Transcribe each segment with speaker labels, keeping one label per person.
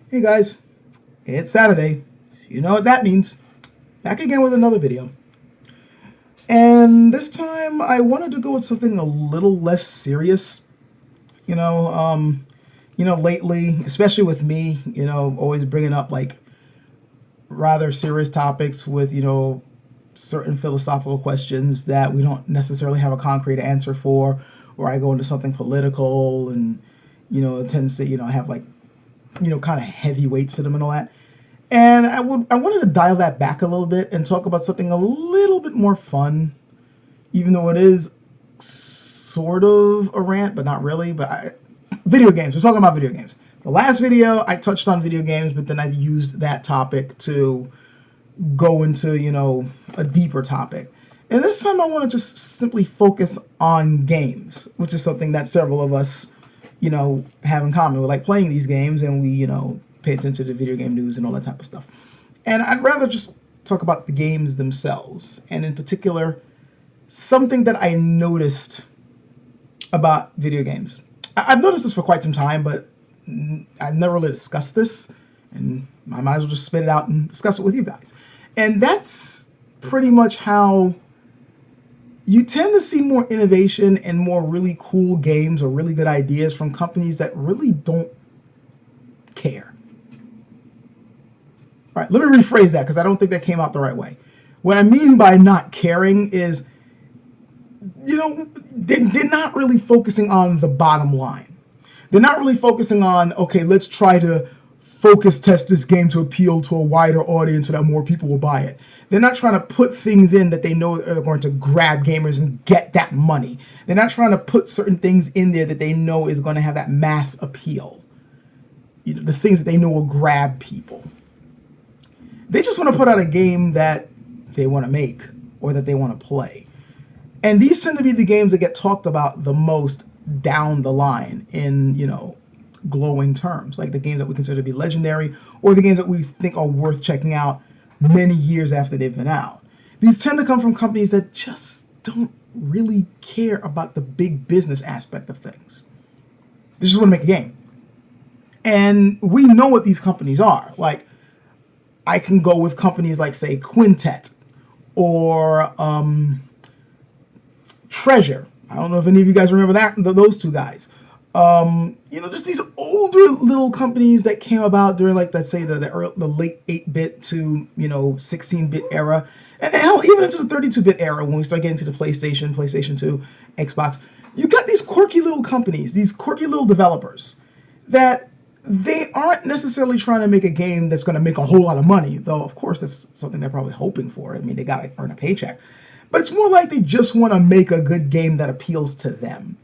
Speaker 1: Hey guys, it's Saturday. You know what that means. Back again with another video. And this time I wanted to go with something a little less serious. You know, lately, especially with me, always bringing up like rather serious topics with, certain philosophical questions that we don't necessarily have a concrete answer for, or I go into something political and, it tends to, have like, kind of heavy weights to them and all that. And I wanted to dial that back a little bit and talk about something a little bit more fun, even though it is sort of a rant, but not really. Video games. We're talking about video games. The last video I touched on video games, but then I used that topic to go into a deeper topic. And this time I want to just simply focus on games, which is something that several of us have in common. We like playing these games, and we pay attention to the video game news and all that type of stuff. And I'd rather just talk about the games themselves, and in particular, something that I noticed about video games. I've noticed this for quite some time, but I've never really discussed this, and I might as well just spit it out and discuss it with you guys. And that's pretty much how you tend to see more innovation and more really cool games or really good ideas from companies that really don't care. All right, let me rephrase that because I don't think that came out the right way. What I mean by not caring is, they're not really focusing on the bottom line. They're not really focusing on, okay, let's try to focus test this game to appeal to a wider audience so that more people will buy it. They're not trying to put things in that they know are going to grab gamers and get that money. They're not trying to put certain things in there that they know is going to have that mass appeal. The things that they know will grab people. They just want to put out a game that they want to make or that they want to play. And these tend to be the games that get talked about the most down the line in, glowing terms, like the games that we consider to be legendary or the games that we think are worth checking out many years after they've been out. These tend to come from companies that just don't really care about the big business aspect of things. They just want to make a game. And we know what these companies are. Like, I can go with companies like, say, Quintet or Treasure. I don't know if any of you guys remember those two guys. Just these older little companies that came about during, like, let's say the late 8-bit to 16-bit era, and hell, even into the 32-bit era when we start getting to the PlayStation 2, Xbox. You got these quirky little companies, these quirky little developers that they aren't necessarily trying to make a game that's going to make a whole lot of money, though of course that's something they're probably hoping for. I mean, they got to earn a paycheck. But it's more like they just want to make a good game that appeals to them.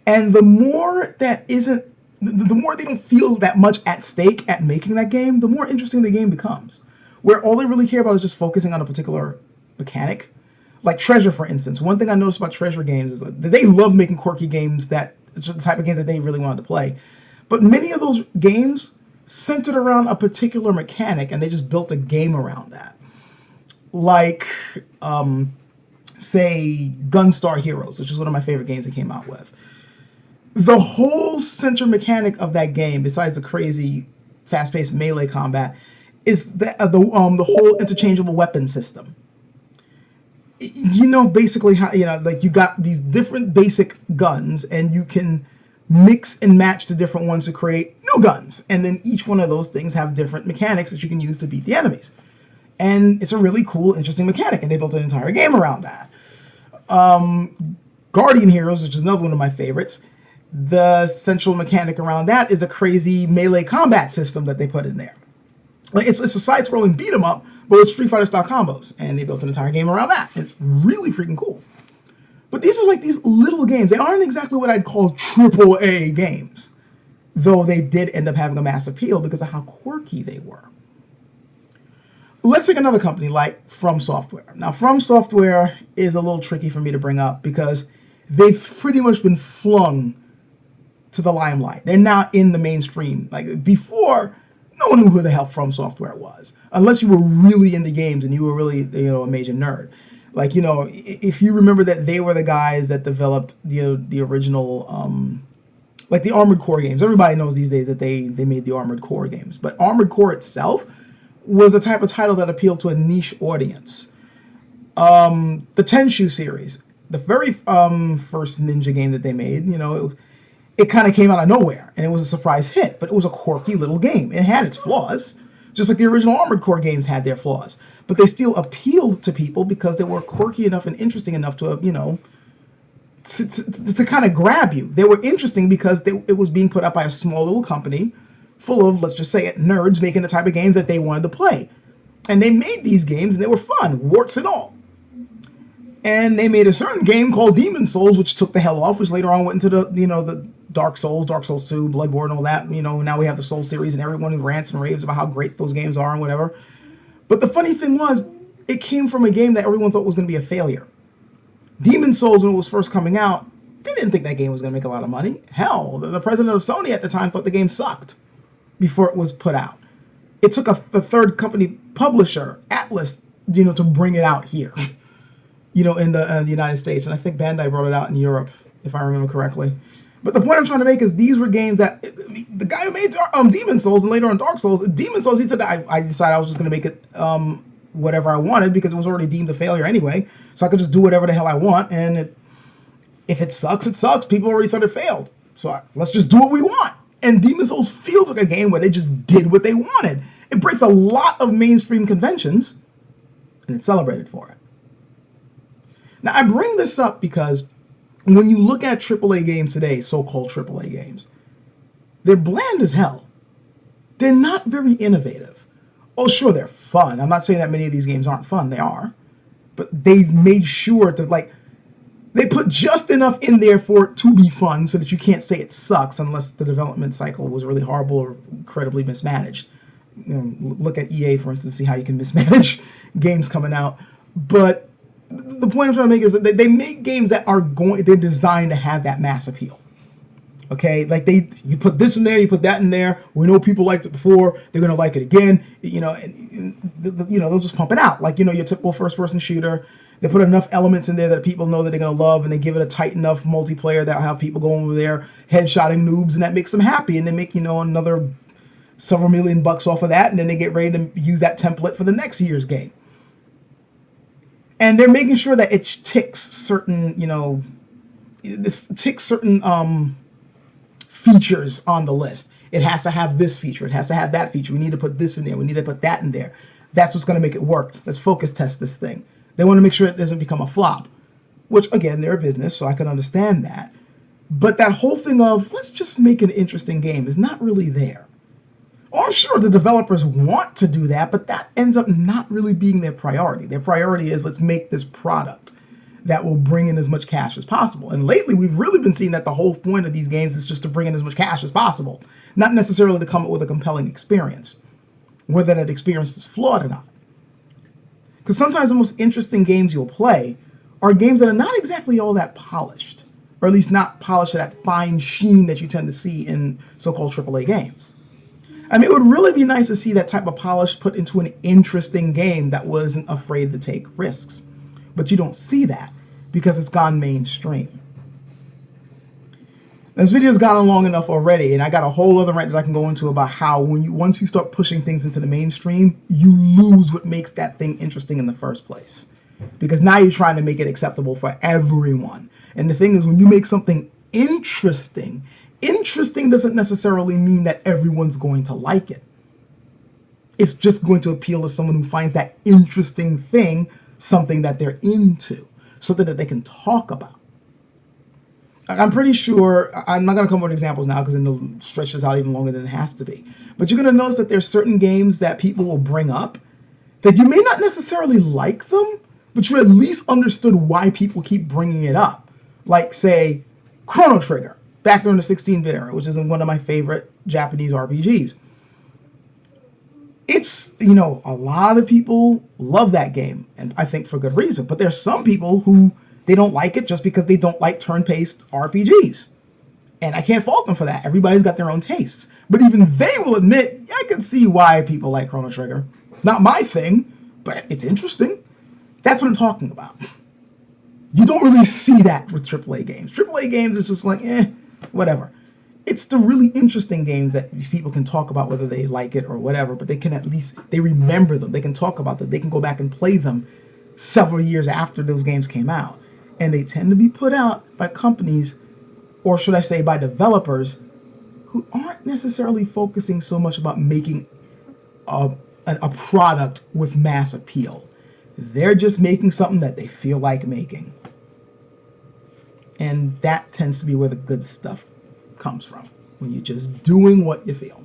Speaker 1: And the more that isn't, the more they don't feel that much at stake at making that game, the more interesting the game becomes. Where all they really care about is just focusing on a particular mechanic. Like Treasure, for instance. One thing I noticed about Treasure games is that they love making quirky games that, it's the type of games that they really wanted to play. But many of those games centered around a particular mechanic, and they just built a game around that. Like, say, Gunstar Heroes, which is one of my favorite games they came out with. The whole center mechanic of that game, besides the crazy fast-paced melee combat, is the whole interchangeable weapon system. Basically how, like, you got these different basic guns, and you can mix and match the different ones to create new guns. And then each one of those things have different mechanics that you can use to beat the enemies. And it's a really cool, interesting mechanic, and they built an entire game around that. Guardian Heroes, which is another one of my favorites, the central mechanic around that is a crazy melee combat system that they put in there. Like, it's a side-scrolling beat-em-up, but with Street Fighter style combos, and they built an entire game around that. It's really freaking cool. But these are like these little games. They aren't exactly what I'd call AAA games, though they did end up having a mass appeal because of how quirky they were. Let's take another company like From Software. Now, From Software is a little tricky for me to bring up because they've pretty much been flung to the limelight. They're now in the mainstream. Like, before, no one knew who the hell From Software was, unless you were really into games and you were really, a major nerd. Like, if you remember that they were the guys that developed the original like the Armored Core games. Everybody knows these days that they made the Armored Core games. But Armored Core itself was a type of title that appealed to a niche audience. The Tenchu series, the very first ninja game that they made, it kind of came out of nowhere, and it was a surprise hit, but it was a quirky little game. It had its flaws, just like the original Armored Core games had their flaws, but they still appealed to people because they were quirky enough and interesting enough to, to kind of grab you. They were interesting because it was being put up by a small little company full of, let's just say it, nerds making the type of games that they wanted to play. And they made these games, and they were fun, warts and all. And they made a certain game called Demon Souls, which took the hell off, which later on went into the Dark Souls 2, Bloodborne, and all that. Now we have the Soul series, and everyone rants and raves about how great those games are and whatever. But the funny thing was, it came from a game that everyone thought was going to be a failure. Demon Souls, when it was first coming out, they didn't think that game was going to make a lot of money. Hell, the president of Sony at the time thought the game sucked before it was put out. It took a third company publisher, Atlas, to bring it out here, in the United States. And I think Bandai brought it out in Europe, if I remember correctly. But the point I'm trying to make is these were games that the guy who made Demon Souls and later on Dark Souls, Demon Souls, he said I decided I was just going to make it whatever I wanted because it was already deemed a failure anyway. So I could just do whatever the hell I want. And if it sucks, it sucks. People already thought it failed. So let's just do what we want. And Demon Souls feels like a game where they just did what they wanted. It breaks a lot of mainstream conventions, and it's celebrated for it. Now, I bring this up because when you look at AAA games today, so-called AAA games, they're bland as hell. They're not very innovative. Oh, sure, they're fun. I'm not saying that many of these games aren't fun. They are. But they've made sure to, they put just enough in there for it to be fun so that you can't say it sucks unless the development cycle was really horrible or incredibly mismanaged. Look at EA, for instance, see how you can mismanage games coming out. But the point I'm trying to make is that they make games that they're designed to have that mass appeal. Okay, you put this in there, you put that in there. We know people liked it before; they're gonna like it again. They'll just pump it out like your typical first-person shooter. They put enough elements in there that people know that they're gonna love, and they give it a tight enough multiplayer that'll have people going over there headshotting noobs, and that makes them happy. And they make another several $1 million off of that, and then they get ready to use that template for the next year's game. And they're making sure that it ticks certain, features on the list. It has to have this feature. It has to have that feature. We need to put this in there. We need to put that in there. That's what's going to make it work. Let's focus test this thing. They want to make sure it doesn't become a flop, which, again, they're a business, so I can understand that. But that whole thing of, let's just make an interesting game is not really there. Oh, I'm sure the developers want to do that, but that ends up not really being their priority. Their priority is, let's make this product that will bring in as much cash as possible. And lately, we've really been seeing that the whole point of these games is just to bring in as much cash as possible, not necessarily to come up with a compelling experience, whether that experience is flawed or not. Because sometimes the most interesting games you'll play are games that are not exactly all that polished, or at least not polished to that fine sheen that you tend to see in so-called AAA games. I mean, it would really be nice to see that type of polish put into an interesting game that wasn't afraid to take risks. But you don't see that because it's gone mainstream. This video's gone on long enough already, and I got a whole other rant that I can go into about how once you start pushing things into the mainstream, you lose what makes that thing interesting in the first place. Because now you're trying to make it acceptable for everyone. And the thing is, when you make something interesting doesn't necessarily mean that everyone's going to like it. It's just going to appeal to someone who finds that interesting thing something that they're into, something that they can talk about. I'm pretty sure, I'm not going to come up with examples now because it'll stretch this out even longer than it has to be. But you're going to notice that there's certain games that people will bring up that you may not necessarily like them, but you at least understood why people keep bringing it up. Like, say, Chrono Trigger, back during the 16-bit era, which is one of my favorite Japanese RPGs. It's, a lot of people love that game, and I think for good reason. But there's some people who they don't like it just because they don't like turn-based RPGs. And I can't fault them for that. Everybody's got their own tastes. But even they will admit, yeah, I can see why people like Chrono Trigger. Not my thing, but it's interesting. That's what I'm talking about. You don't really see that with AAA games. AAA games is just like, whatever. it's the really interesting games that people can talk about whether they like it or whatever, but they can at least, they remember them. They can talk about them. They can go back and play them several years after those games came out. And they tend to be put out by companies, or should I say by developers, who aren't necessarily focusing so much about making a product with mass appeal. They're just making something that they feel like making. And that tends to be where the good stuff comes from, when you're just doing what you feel.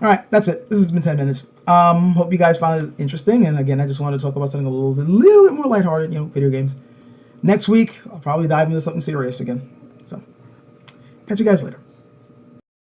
Speaker 1: All right, that's it. This has been 10 minutes. Hope you guys found it interesting. And again, I just wanted to talk about something a little bit more lighthearted, video games. Next week, I'll probably dive into something serious again. So, catch you guys later.